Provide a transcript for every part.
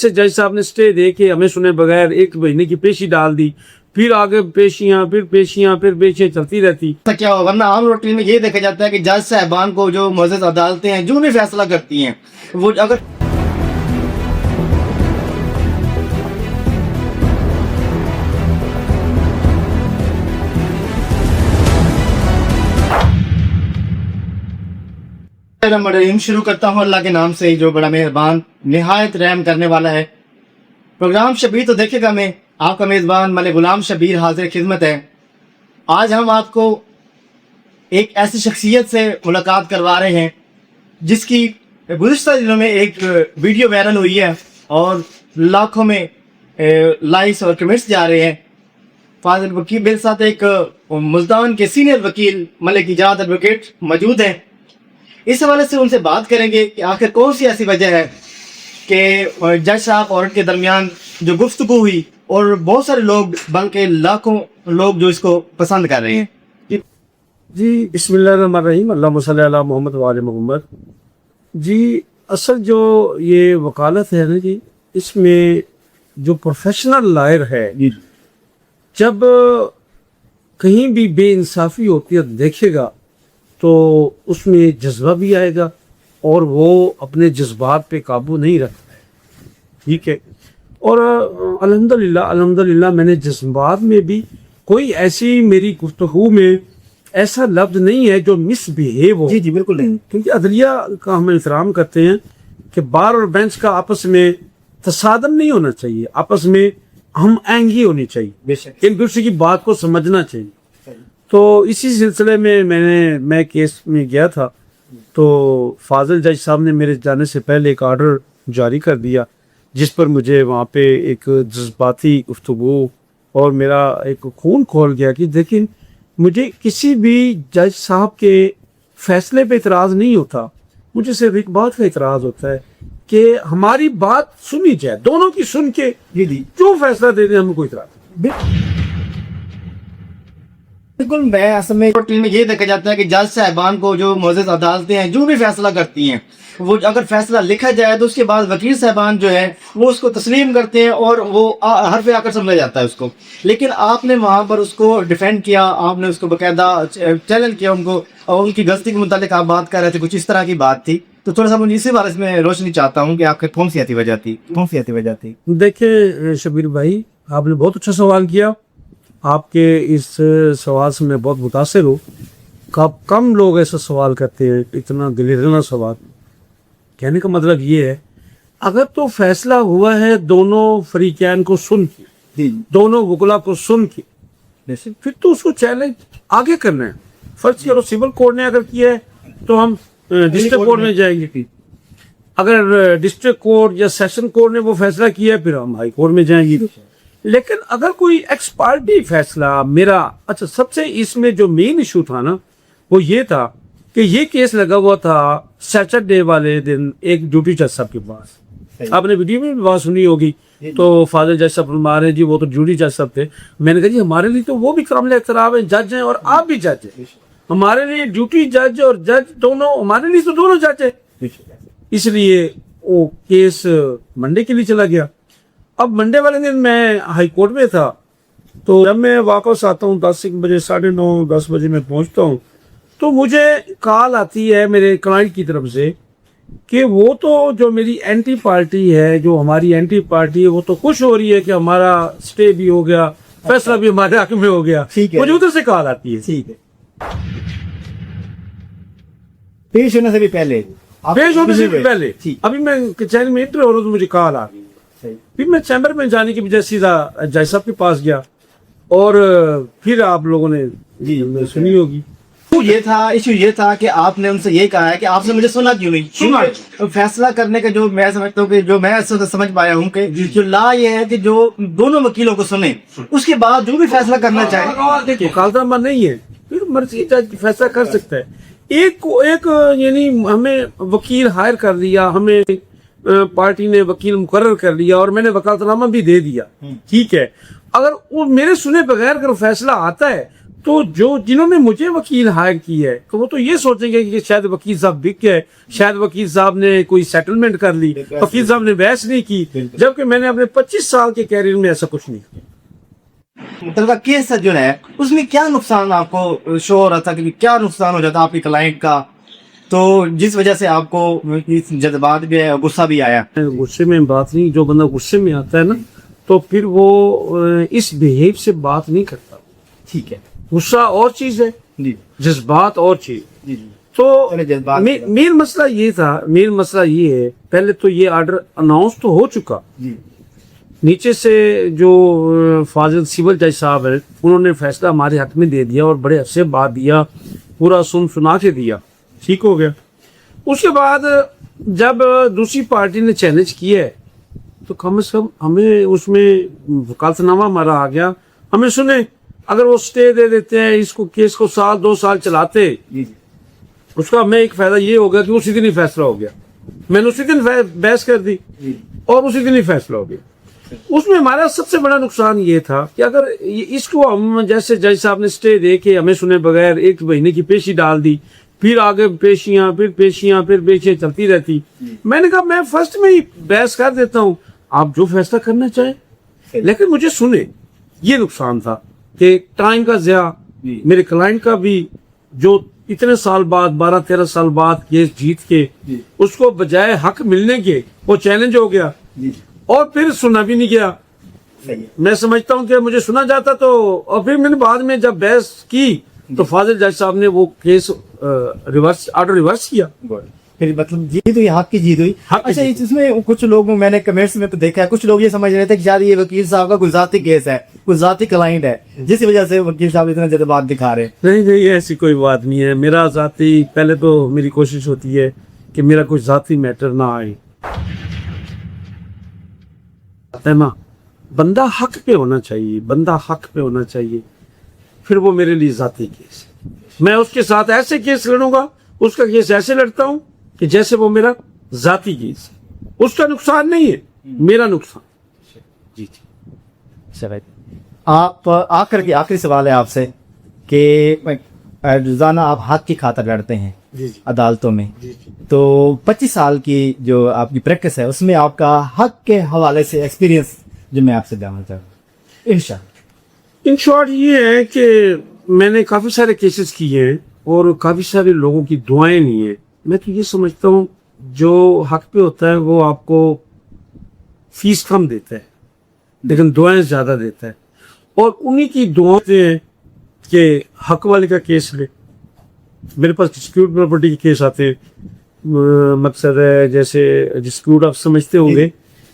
से जज साहब ने स्टे दे के हमें सुने बगैर 1 महीने की पेशी डाल दी, फिर आगे पेशियां, फिर पेशियां, फिर पेशियां चलती रहती। तो क्या होगा, वरना आम रूटीन में ये देखा जाता है कि जज साहबान को जो मुअज़्ज़ज़ अदालतें हैं जो भी फैसला करती हैं वो अगर रहीम शुरू करता हूँ अल्लाह के नाम से जो बड़ा मेहरबान निहायत रहम करने वाला है। प्रोग्राम शबीर तो देखेगा मैं आपका मेज़बान मलिक गुलाम शबीर हाजिर खिदमत है। आज हम आपको एक ऐसी शख्सियत से मुलाकात करवा रहे हैं जिसकी गुज़िश्ता दिनों में एक वीडियो वायरल हुई है और लाखों में लाइक्स और कमेंट्स जा रहे हैं। फाजिल वकील मेरे साथ एक मुल्तान के सीनियर वकील मलिक इजाद एडवोकेट मौजूद हैं। इस हवाले से उनसे बात करेंगे कि आखिर कौन सी ऐसी वजह है कि जज साहब और उनके दरमियान जो गुफ्तगू हुई और बहुत सारे लोग बल्कि लाखों लोग जो इसको पसंद कर रहे हैं। जी बिस्मिल्लाहिर्रहमानिर्रहीम, अल्लाहुम्मा सल्ली अला मोहम्मद व आले मोहम्मद। जी असल जो ये वकालत है ना जी, इसमें जो प्रोफेशनल लॉयर है जब कहीं भी बेइंसाफ़ी होती है देखेगा तो उसमें जज्बा भी आएगा और वो अपने जज्बात पे काबू नहीं रखता है, ठीक है। और अल्हम्दुलिल्लाह मैंने जज्बात में भी कोई ऐसी मेरी गुफ्तगू में ऐसा लफ्ज़ नहीं है जो मिसबिहेव हो। जी जी बिल्कुल नहीं, क्योंकि अदलिया का हम एहतराम करते हैं कि बार और बेंच का आपस में तसादम नहीं होना चाहिए, आपस में हम आहंगी होनी चाहिए, बेशक एक दूसरे की बात को समझना चाहिए। तो इसी सिलसिले में मैं केस में गया था तो फाजिल जज साहब ने मेरे जाने से पहले एक आर्डर जारी कर दिया जिस पर मुझे वहाँ पे एक जज्बाती गुफ्तगू और मेरा एक खून खोल गया कि देखिए मुझे किसी भी जज साहब के फैसले पे इतराज़ नहीं होता, मुझे सिर्फ एक बात का इतराज़ होता है कि हमारी बात सुनी जाए, दोनों की सुन के जी जी जो फैसला दे दें हमें कोई इतराज़ नहीं। बिल्कुल। मैं असल में रूटीन में ये देखा जाता है कि जज साहबान को जो मुअज़्ज़ज़ अदालतें हैं जो भी फैसला करती हैं वो अगर फैसला लिखा जाए तो उसके बाद वकील साहबान जो है वो उसको तस्लीम करते हैं और वो हर पे आकर समझा जाता है उसको। लेकिन आपने वहाँ पर उसको डिफेंड किया, आपने उसको बाकायदा चैलेंज किया उनको और उनकी गलती के मुतालिक आप बात कर रहे थे, कुछ इस तरह की बात थी। तो थोड़ा सा मुझे इसी बारे में रोशनी चाहता हूँ कि आपके कौन सी ऐसी वजह थी। देखिए शबीर भाई, आपने बहुत अच्छा सवाल किया। आपके इस सवाल से मैं बहुत मुतासिर हूँ। कम लोग ऐसा सवाल करते हैं, इतना दिलेरना सवाल। कहने का मतलब ये है अगर तो फैसला हुआ है दोनों फरीकैन को सुन के, दोनों वकला को सुन के, फिर तो उसको चैलेंज आगे करना है। फर्ज करो सिविल कोर्ट ने अगर किया है तो हम डिस्ट्रिक्ट कोर्ट में जाएंगे, अगर डिस्ट्रिक्ट कोर्ट या सेशन कोर्ट ने वो फैसला किया है फिर हम हाई कोर्ट में जाएंगे। लेकिन अगर कोई एक्स पार्टी फैसला मेरा, अच्छा सबसे इसमें जो मेन इशू था ना वो ये था कि ये केस लगा हुआ था सैटरडे वाले दिन एक ड्यूटी जज साहब के पास। आपने वीडियो में भी बात सुनी होगी। तो फादर जज साहब हमारे जी वो तो ड्यूटी जज साहब थे। मैंने कहा जी हमारे लिए तो वो भी काबिल एहतराम है, जज हैं और आप भी जज हैं, हमारे लिए ड्यूटी जज और जज दोनों, हमारे लिए तो दोनों जज है। इसलिए वो केस मंडे के लिए चला गया। अब मंडे वाले दिन मैं हाई कोर्ट में था तो जब मैं वापस आता हूँ 10 बजे, 9:30 10 बजे मैं पहुँचता हूँ तो मुझे कॉल आती है मेरे क्लाइंट की तरफ से कि वो तो जो मेरी एंटी पार्टी है, जो हमारी एंटी पार्टी है, वो तो खुश हो रही है कि हमारा स्टे भी हो गया, फैसला भी हमारे हक में हो गया। मुझे उधर से कॉल आती है। ठीक है, पेश होने से भी पहले अभी मैं कचहरी में इंटर हो रहा हूँ तो मुझे कॉल आ गई। फिर मैं चैम्बर में जाने की बजाय सीधा जज साहब के पास गया और फिर आप लोगों ने जी सुनी होगी। इशू ये था कि आपने उनसे ये कहा है कि आपने मुझे सुना क्यों नहीं। सुना फैसला करने का जो मैं समझता हूँ कि जो मैं समझ पाया हूँ कि जो ला ये है कि जो दोनों वकीलों को सुने उसके बाद जो भी फैसला करना चाहे। देखिए कालनामा नहीं है, फिर मर्जी जज फैसला कर सकता है। एक यानी हमें वकील हायर कर लिया, हमें पार्टी ने वकील मुकर्रर कर लिया और मैंने वकालतनामा भी दे दिया, ठीक है। अगर वो मेरे सुने बगैर अगर फैसला आता है तो जिन्होंने मुझे वकील हायर की है तो वो तो ये सोचेंगे कि शायद वकील साहब बिक गए, शायद वकील साहब ने कोई सेटलमेंट कर ली, वकील साहब ने बहस नहीं की, जबकि मैंने अपने 25 साल के कैरियर में ऐसा कुछ नहीं किया। मुतलका केस जो है उसमें क्या नुकसान आपको शो हो रहा था कि क्या नुकसान हो जाता आपके क्लाइंट का, तो जिस वजह से आपको इस जज्बात भी है, गुस्सा भी आया? गुस्से में बात नहीं, जो बंदा गुस्से में आता है ना तो फिर वो इस बिहेव से बात नहीं करता। ठीक है, गुस्सा और चीज है, जी जज्बात और चीज। जी जी। तो जज्बात मेन मसला ये है, पहले तो ये ऑर्डर अनाउंस तो हो चुका, जी नीचे से जो फाजिल सिविल जज साहब है उन्होंने फैसला हमारे हक में दे दिया और बड़े अच्छे बात दिया, पूरा सुना के दिया, ठीक हो गया। उसके बाद जब दूसरी पार्टी ने चैलेंज किया है तो कम से कम हमें उसमें वकालतनामा हमारा आ गया, हमें सुने। अगर वो स्टे दे देते हैं, इसको केस को 1-2 साल चलाते, जी उसका हमें एक फायदा ये होगा कि उसी दिन ही फैसला हो गया। मैंने उसी दिन बहस कर दी जी और उसी दिन ही फैसला हो गया। उसमें हमारा सबसे बड़ा नुकसान ये था कि अगर इसको हम जैसे जज साहब ने स्टे दे के हमें सुने बगैर 1 महीने की पेशी डाल दी, फिर आगे पेशियां चलती रहती। मैंने कहा मैं फर्स्ट में ही बहस कर देता हूँ, आप जो फैसला करना चाहें, लेकिन मुझे सुने। ये नुकसान था कि टाइम का ज़या, मेरे क्लाइंट का भी, जो इतने साल बाद 12-13 साल बाद केस जीत के उसको बजाय हक मिलने के वो चैलेंज हो गया और फिर सुना भी नहीं गया। सही है। मैं समझता हूँ कि मुझे सुना जाता तो, और फिर मैंने बाद में जब बहस की तो फाजिल जज साहब ने वो केस ऑर्डर रिवर्स किया। फिर मतलब जीत हुई, हक की जीत हुई। हक की अच्छा, जीत। इसमें कुछ लोग, मैंने कमेंट्स में तो देखा है, कुछ लोग ये समझ रहे थे कि शायद ये वकील साहब का कोई जाती केस है, कोई जाती क्लाइंट है, जिस वजह से वकील साहब इतना जज्बात दिखा रहे हैं। नहीं, ऐसी कोई बात नहीं है। मेरा जाती, पहले तो मेरी कोशिश होती है कि मेरा कोई जाती मैटर ना आए, है ना। बंदा हक पे होना चाहिए, फिर वो मेरे लिए जाती केस है। मैं उसके साथ ऐसे केस लड़ूंगा, उसका केस ऐसे लड़ता हूं कि जैसे वो मेरा जाती केस है। उसका नुकसान नहीं है, मेरा नुकसान। जी जी। चलिए, आप आखिरी सवाल है आपसे कि रोजाना आप हक की खातिर लड़ते हैं जी जी अदालतों में, जी जी। तो 25 साल की जो आपकी प्रैक्टिस है उसमें आपका हक के हवाले से एक्सपीरियंस जो मैं आपसे जानना चाहूँ इंशाअल्लाह। इन शॉर्ट ये है कि मैंने काफ़ी सारे केसेस किए हैं और काफ़ी सारे लोगों की दुआएं ली हैं। मैं तो ये समझता हूँ जो हक पे होता है वो आपको फीस कम देता है लेकिन दुआएं ज़्यादा देता है, और उन्हीं की दुआएं हैं कि हक वाले का केस ले। मेरे पास डिस्प्यूट प्रॉपर्टी के केस आते हैं, मकसद है जैसे डिस्प्यूट आप समझते होंगे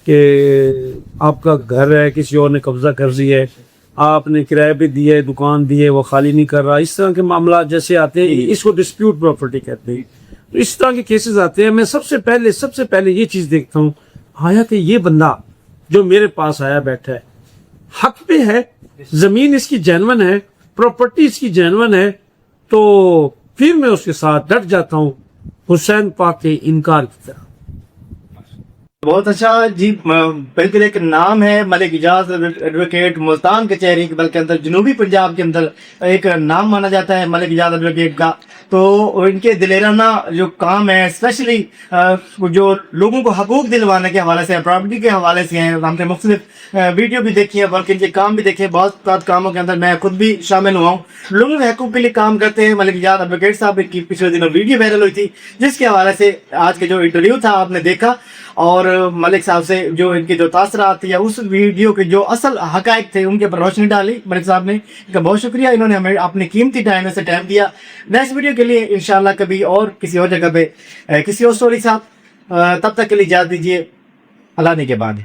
कि आपका घर है, किसी और ने कब्जा कर लिया है, आपने किराए पे दिया है, दुकान दी है, वो खाली नहीं कर रहा, इस तरह के मामला जैसे आते हैं, इसको डिस्प्यूट प्रॉपर्टी कहते हैं। तो इस तरह के केसेस आते हैं। मैं सबसे पहले ये चीज़ देखता हूँ, आया कि ये बंदा जो मेरे पास आया बैठा है हक पे है, ज़मीन इसकी जेन्युइन है, प्रॉपर्टी इसकी जेन्युइन है, तो फिर मैं उसके साथ डट जाता हूँ हुसैन पाक के इनकार की तरह। बहुत अच्छा जी। बिल्कुल एक नाम है मलिक इजाज एडवोकेट, मुल्तान कचहरी बल्कि अंदर जनूबी पंजाब के अंदर एक नाम माना जाता है मलिक इजाज एडवोकेट का। तो इनके दिलेराना जो काम है, स्पेशली जो लोगों को हकूक दिलवाने के हवाले से, प्रॉपर्टी के हवाले से हैं, हमने मुख्तलिफ वीडियो भी देखी है, बल्कि इनके काम भी देखे। बहुत कामों के अंदर मैं खुद भी शामिल हुआ हूँ, लोगों के हकूक के लिए काम करते हैं। मलिक इजाज एडवोकेट साहब की पिछले दिनों वीडियो वायरल हुई थी, जिसके हवाले से आज के जो इंटरव्यू था आपने देखा, और मलिक साहब से जो इनकी जो तासरात थी या उस वीडियो के जो असल हकायक थे उनके ऊपर रोशनी डाली मलिक साहब ने। इनका बहुत शुक्रिया, इन्होंने हमें अपनी कीमती टाइम से टाइम दिया। नेक्स्ट वीडियो के लिए इंशाल्लाह कभी और किसी और जगह पे किसी और स्टोरी साहब, तब तक के लिए इजाज़त दीजिए। अल्लाह ने के बाद।